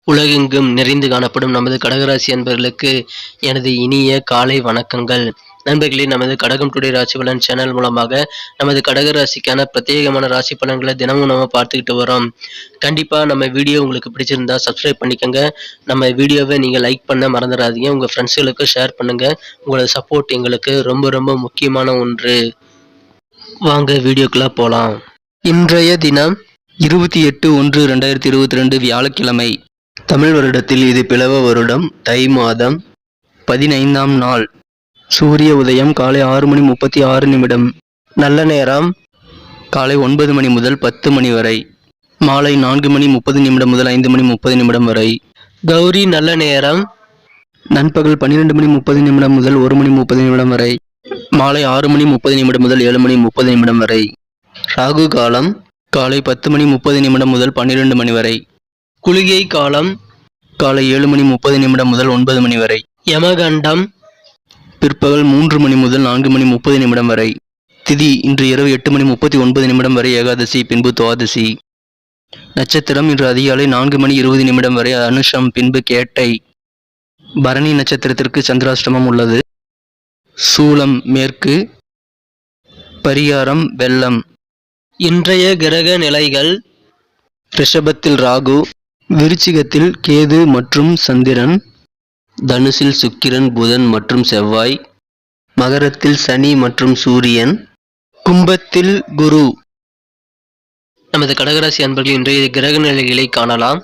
உலகெங்கும் நிறைந்து காணப்படும் நமது கடகராசி அன்பர்களுக்கு எனது இனிய காலை வணக்கங்கள். நண்பர்களே, நமது கடகம் டுடே ராசி பலன் சேனல் மூலமாக நமது கடகராசிக்கான பிரத்யேகமான ராசி பலன்களை தினமும் நம்ம பார்த்துக்கிட்டு வரோம். கண்டிப்பா நம்ம வீடியோ உங்களுக்கு பிடிச்சிருந்தா சப்ஸ்கிரைப் பண்ணிக்கோங்க. நம்ம வீடியோவை நீங்க லைக் பண்ண மறந்துடாதீங்க. உங்க ஃப்ரெண்ட்ஸ்களுக்கு ஷேர் பண்ணுங்க. உங்களோட சப்போர்ட் எங்களுக்கு ரொம்ப ரொம்ப முக்கியமான ஒன்று. வாங்க வீடியோக்குள்ள போலாம். இன்றைய தினம் 28/1/2022 வியாழக்கிழமை. தமிழ் வருடத்தில் இது பிளவ வருடம், தை மாதம் 15ஆம் நாள். சூரிய உதயம் காலை 6:36. நல்ல நேரம் காலை 9 மணி முதல் 10 மணி வரை, மாலை 4:30 முதல் 5:30 வரை. கௌரி நல்ல நேரம் நண்பகல் 12:30 முதல் 1:30 வரை, மாலை 6:30 முதல் 7:30 வரை. ராகு காலம் காலை 10:30 முதல் 12 மணி வரை. குளிகை காலம் காலை 7:30 முதல் 9 மணி வரை. யமகண்டம் பிற்பகல் 3 மணி முதல் 4:30 வரை. திதி இன்று இரவு 8:39 வரை ஏகாதசி, பின்பு துவாதசி. நட்சத்திரம் இன்று அதிகாலை 4:20 வரை அனுஷம், பின்பு கேட்டை. பரணி நட்சத்திரத்திற்கு சந்திராஷ்டமம் உள்ளது. சூலம் மேற்கு. பரிகாரம் வெள்ளம். இன்றைய கிரக நிலைகள்: ரிஷபத்தில் ராகு, விருச்சிகத்தில் கேது மற்றும் சந்திரன், தனுசில் சுக்கிரன், புதன் மற்றும் செவ்வாய், மகரத்தில் சனி மற்றும் சூரியன், கும்பத்தில் குரு. நமது கடகராசி அன்பர்கள் இன்றைய கிரக நிலைகளை காணலாம்.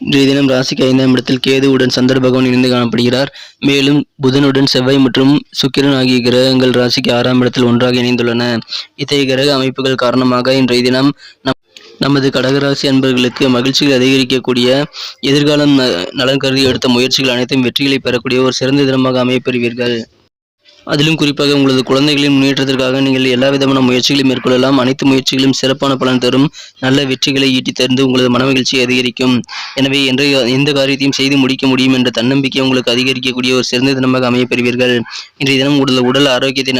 இன்றைய தினம் ராசிக்கு 5ஆம் இடத்தில் கேதுவுடன் சந்திர பகவான் இணைந்து காணப்படுகிறார். மேலும் புதனுடன் செவ்வாய் மற்றும் சுக்கிரன் ஆகிய கிரகங்கள் ராசிக்கு 6ஆம் இடத்தில் ஒன்றாக இணைந்துள்ளன. இத்தகைய கிரக அமைப்புகள் காரணமாக இன்றைய தினம் நமது கடகராசி அன்பர்களுக்கு மகிழ்ச்சிகள் அதிகரிக்கக்கூடிய, எதிர்காலம் நலன் கருதி எடுத்த முயற்சிகள் அனைத்தும் வெற்றிகளை பெறக்கூடிய ஒரு சிறந்த தினமாக அமையப்பெறுவீர்கள். அதிலும் குறிப்பாக உங்களது குழந்தைகளின் முன்னேற்றத்திற்காக நீங்கள் எல்லா விதமான முயற்சிகளையும் மேற்கொள்ளலாம். அனைத்து முயற்சிகளும் சிறப்பான பலன் தரும், நல்ல வெற்றிகளை ஈட்டி தந்து உங்களது மனமகிழ்ச்சியை அதிகரிக்கும். எனவே எந்த காரியத்தையும் செய்து முடிக்க முடியும் என்ற தன்னம்பிக்கை உங்களுக்கு அதிகரிக்கக்கூடிய ஒரு சிறந்த தினமாக அமையப்பெறுவீர்கள். இன்றைய தினம் உங்களது உடல் ஆரோக்கியத்தை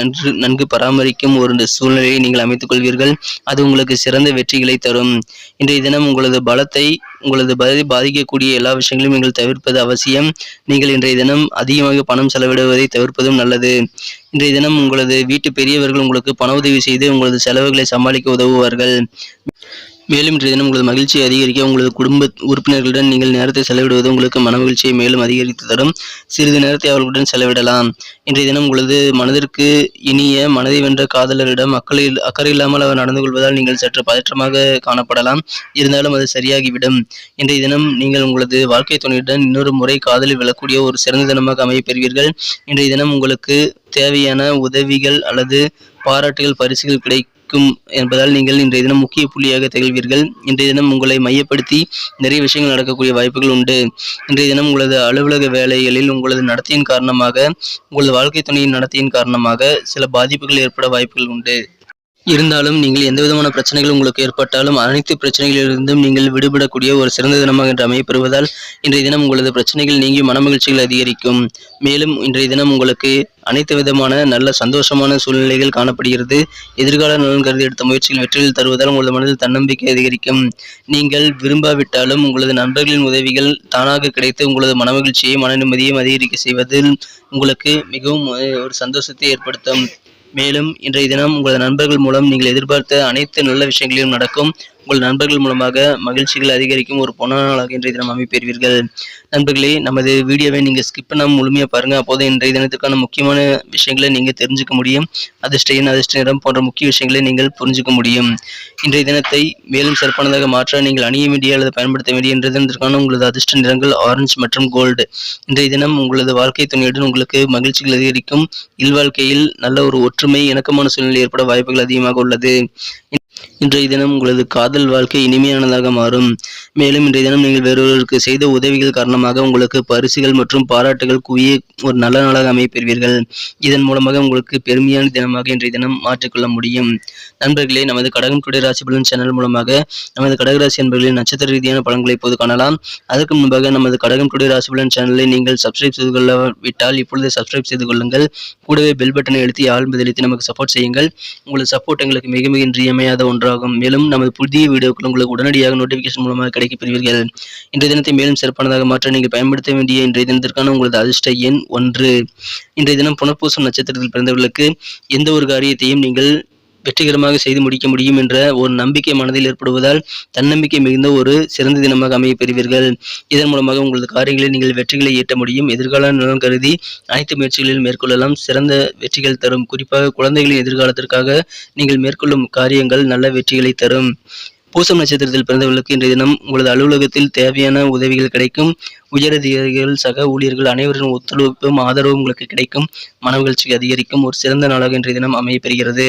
நன்கு பராமரிக்கும் ஒரு சூழ்நிலையை நீங்கள் அமைத்துக் கொள்வீர்கள். அது உங்களுக்கு சிறந்த வெற்றிகளை தரும். இன்றைய தினம் உங்களது பலத்தை பாதிக்கக்கூடிய எல்லா விஷயங்களையும் நீங்கள் தவிர்ப்பது அவசியம். நீங்கள் இன்றைய தினம் அதிகமாக பணம் செலவிடுவதை தவிர்ப்பதும் நல்லது. இன்றைய தினம் உங்களது வீட்டு பெரியவர்கள் உங்களுக்கு பண உதவி செய்து உங்களது செலவுகளை சமாளிக்க உதவுவார்கள். மேலும் இன்றைய தினம் உங்களது மகிழ்ச்சியை அதிகரிக்க உங்களது குடும்ப உறுப்பினர்களுடன் நீங்கள் நேரத்தை செலவிடுவது உங்களுக்கு மன மகிழ்ச்சியை மேலும் அதிகரித்து தரும். சிறிது நேரத்தை அவர்களுடன் செலவிடலாம். இன்றைய தினம் உங்களது மனதிற்கு இனிய, மனதை வென்ற காதலரிடம் அக்கறை இல்லாமல் அவர் நடந்து கொள்வதால் நீங்கள் சற்று பதற்றமாக காணப்படலாம். இருந்தாலும் அது சரியாகிவிடும். இன்றைய தினம் நீங்கள் உங்களது வாழ்க்கை துணையுடன் இன்னொரு முறை காதலில் விழக்கூடிய ஒரு சிறந்த தினமாக அமையப்பெறுவீர்கள். இன்றைய தினம் உங்களுக்கு தேவையான உதவிகள் அல்லது பாராட்டுகள், பரிசுகள் கிடைக்கும் என்பதால் நீங்கள் இன்றைய தினம் முக்கிய புள்ளியாக திகழ்வீர்கள். இன்றைய தினம் உங்களை மையப்படுத்தி நிறைய விஷயங்கள் நடக்கக்கூடிய வாய்ப்புகள் உண்டு. இன்றைய தினம் உங்களது அலுவலக வேலைகளில் உங்களது நடத்தையின் காரணமாக, உங்களது வாழ்க்கை துணையின் நடத்தையின் காரணமாக சில பாதிப்புகள் ஏற்பட வாய்ப்புகள் உண்டு. இருந்தாலும் நீங்கள் எந்த விதமான பிரச்சனைகள் உங்களுக்கு ஏற்பட்டாலும் அனைத்து பிரச்சனைகளிலிருந்தும் நீங்கள் விடுபடக்கூடிய ஒரு சிறந்த தினமாக இன்று அமையப்பெறுவதால் இன்றைய தினம் உங்களது பிரச்சனைகள் நீங்கி மனமகிழ்ச்சிகள் அதிகரிக்கும். மேலும் இன்றைய தினம் உங்களுக்கு அனைத்து விதமான நல்ல சந்தோஷமான சூழ்நிலைகள் காணப்படுகிறது. எதிர்கால நலன் கருதி எடுத்த முயற்சிகள் வெற்றிகள் தருவதால் உங்களது மனதில் தன்னம்பிக்கை அதிகரிக்கும். நீங்கள் விரும்பாவிட்டாலும் உங்களது நண்பர்களின் உதவிகள் தானாக கிடைத்து உங்களது மனமகிழ்ச்சியை, மன நிம்மதியையும் அதிகரிக்க செய்வதில் உங்களுக்கு மிகவும் ஒரு சந்தோஷத்தை ஏற்படுத்தும். மேலும் இன்றைய தினம் உங்களது நண்பர்கள் மூலம் நீங்கள் எதிர்பார்த்த அனைத்து நல்ல விஷயங்களையும் நடக்கும். உங்கள் நண்பர்கள் மூலமாக மகிழ்ச்சிகள் அதிகரிக்கும் ஒரு பொன்னான நாளாக இன்றைய தினம் அமைப்பெறுவீர்கள். நண்பர்களே, நமது வீடியோவை நீங்கள் ஸ்கிப் பண்ணாமல் முழுமையாக பாருங்கள். அப்போது இன்றைய தினத்துக்கான முக்கியமான விஷயங்களை நீங்கள் தெரிஞ்சுக்க முடியும். அதிர்ஷ்ட எண், அதிர்ஷ்ட நிறம் போன்ற முக்கிய விஷயங்களை நீங்கள் புரிஞ்சுக்க முடியும். இன்றைய தினத்தை மேலும் சிறப்பானதாக மாற்ற நீங்கள் அணிய வேண்டிய அல்லது பயன்படுத்த வேண்டிய இன்றைய தினத்திற்கான உங்களது அதிர்ஷ்ட நிறங்கள் ஆரஞ்சு மற்றும் கோல்டு. இன்றைய தினம் உங்களது வாழ்க்கை துணையுடன் உங்களுக்கு மகிழ்ச்சிகள் அதிகரிக்கும். இல்வாழ்க்கையில் நல்ல ஒரு ஒற்றுமை, இணக்கமான சூழ்நிலை ஏற்பட வாய்ப்புகள் அதிகமாக உள்ளது. இன்றைய தினம் உங்களது காதல் வாழ்க்கை இனிமையானதாக மாறும். மேலும் இன்றைய தினம் நீங்கள் வேறொருவருக்கு செய்த உதவிகள் காரணமாக உங்களுக்கு பரிசுகள் மற்றும் பாராட்டுகள் குவிய ஒரு நல்ல நாளாக அமைப்பெறுவீர்கள். இதன் மூலமாக உங்களுக்கு பெருமையான தினமாக இன்றைய தினம் மாற்றிக்கொள்ள முடியும். நண்பர்களே, நமது கடகம் டுடே ராசி பலன் சேனல் மூலமாக நமது கடகராசி அன்பர்களின் நட்சத்திர ரீதியான பலன்களை இப்போது காணலாம். அதற்கு முன்பாக நமது கடகம் டுடே ராசி பலன் சேனலை நீங்கள் சப்ஸ்கிரைப் செய்து கொள்ளவிட்டால் இப்பொழுது சப்ஸ்கிரைப் செய்து கொள்ளுங்கள். கூடவே பெல் பட்டனை அழுத்தி ஆல் பதிலளித்து நமக்கு சப்போர்ட் செய்யுங்கள். உங்களது சப்போர்ட் எங்களுக்கு மிக மிக இன்றியமையாத ஒன்றாகும். மேலும் நமது புதிய வீடியோக்கள் உங்களுக்கு உடனடியாக நோட்டிபிகேஷன் மூலமாக கிடைக்கப் பெறுவீர்கள். இன்றைய தினத்தை மேலும் சிறப்பானதாக மாற்ற நீங்கள் பயன்படுத்த வேண்டிய இன்றைய தினத்திற்கான உங்களது அதிர்ஷ்ட எண் 1. இன்றைய தினம் புனர்பூசம் நட்சத்திரத்தில் பிறந்தவர்களுக்கு எந்த ஒரு காரியத்தையும் நீங்கள் வெற்றிகரமாக செய்து முடிக்க முடியும் என்ற ஒரு நம்பிக்கை மனதில் ஏற்படுவதால் தன்னம்பிக்கை மிகுந்த ஒரு சிறந்த தினமாக அமையப் பெறுவீர்கள். இதன் மூலமாக உங்களது காரியங்களில் நீங்கள் வெற்றிகளை ஈட்ட முடியும். எதிர்கால நலன் கருதி அனைத்து முயற்சிகளிலும் மேற்கொள்ளலாம். சிறந்த வெற்றிகள் தரும். குறிப்பாக குழந்தைகளின் எதிர்காலத்திற்காக நீங்கள் மேற்கொள்ளும் காரியங்கள் நல்ல வெற்றிகளை தரும். பூசம் நட்சத்திரத்தில் பிறந்தவர்களுக்கு இன்றைய தினம் உங்களது அலுவலகத்தில் தேவையான உதவிகள் கிடைக்கும். உயரதிகாரிகள், சக ஊழியர்கள் அனைவரின் ஒத்துழைப்பும் ஆதரவும் உங்களுக்கு கிடைக்கும். மனமகிழ்ச்சி அதிகரிக்கும். ஒரு சிறந்த நாளாக இன்றைய தினம் அமையப்பெறுகிறது.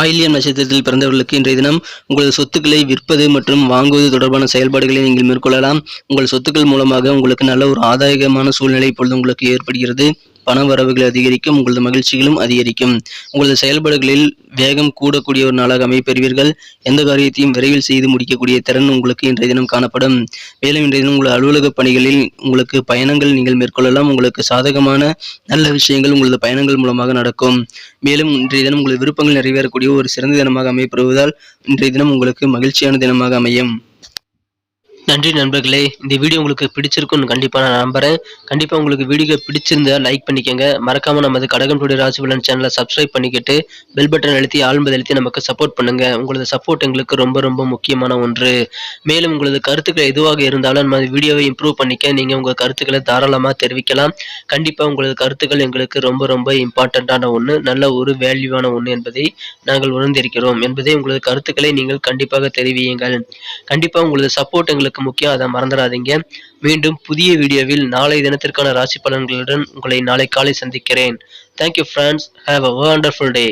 ஆயில்யம் நட்சத்திரத்தில் பிறந்தவர்களுக்கு இன்றைய தினம் உங்களது சொத்துக்களை விற்பது மற்றும் வாங்குவது தொடர்பான செயல்பாடுகளை நீங்கள் மேற்கொள்ளலாம். உங்கள் சொத்துக்கள் மூலமாக உங்களுக்கு நல்ல ஒரு ஆதாயமான சூழ்நிலை இப்பொழுது உங்களுக்கு ஏற்படுகிறது. பண வரவுகள் அதிகரிக்கும். உங்களது மகிழ்ச்சிகளும் அதிகரிக்கும். உங்களது செயல்பாடுகளில் வேகம் கூடக்கூடிய ஒரு நாளாக அமைப்பெறுவீர்கள். எந்த காரியத்தையும் விரைவில் செய்து முடிக்கக்கூடிய திறன் உங்களுக்கு இன்றைய தினம் காணப்படும். மேலும் இன்றைய தினம் உங்கள் அலுவலக பணிகளில் உங்களுக்கு பயணங்கள் நீங்கள் மேற்கொள்ளலாம். உங்களுக்கு சாதகமான நல்ல விஷயங்கள் உங்களது பயணங்கள் மூலமாக நடக்கும். மேலும் இன்றைய தினம் உங்களது விருப்பங்கள் நிறைவேறக்கூடிய ஒரு சிறந்த தினமாக அமையப்படுவதால் இன்றைய தினம் உங்களுக்கு மகிழ்ச்சியான தினமாக அமையும். நன்றி நண்பர்களே. இந்த வீடியோ உங்களுக்கு பிடிச்சிருக்கும்னு கண்டிப்பாக நான் நம்புறேன். கண்டிப்பாக உங்களுக்கு வீடியோ பிடிச்சிருந்தா லைக் பண்ணிக்கோங்க. மறக்காம நமது கடகம் டுடே ராசி பலன் சேனலை சப்ஸ்கிரைப் பண்ணிக்கிட்டு பெல் பட்டன் அழுத்தி ஆல்பதை அழுத்தி நமக்கு சப்போர்ட் பண்ணுங்க. உங்களது சப்போர்ட் எங்களுக்கு ரொம்ப ரொம்ப முக்கியமான ஒன்று. மேலும் உங்களது கருத்துக்கள் எதுவாக இருந்தாலும் நம்ம வீடியோவை இம்ப்ரூவ் பண்ணிக்க நீங்கள் உங்கள் கருத்துக்களை தாராளமாக தெரிவிக்கலாம். கண்டிப்பாக உங்களது கருத்துக்கள் எங்களுக்கு ரொம்ப ரொம்ப இம்பார்ட்டண்ட்டான ஒன்று, நல்ல ஒரு வேல்யூவான ஒன்று என்பதை நாங்கள் உணர்ந்திருக்கிறோம் என்பதை உங்களது கருத்துக்களை நீங்கள் கண்டிப்பாக தெரிவியுங்கள். கண்டிப்பாக உங்களது சப்போர்ட் எங்களுக்கு முக்கியம், அதை மறந்துடாதீங்க. மீண்டும் புதிய வீடியோவில் நாளை தினத்திற்கான ராசி பலன்களுடன் உங்களை நாளை காலை சந்திக்கிறேன். Thank you friends. Have a wonderful day.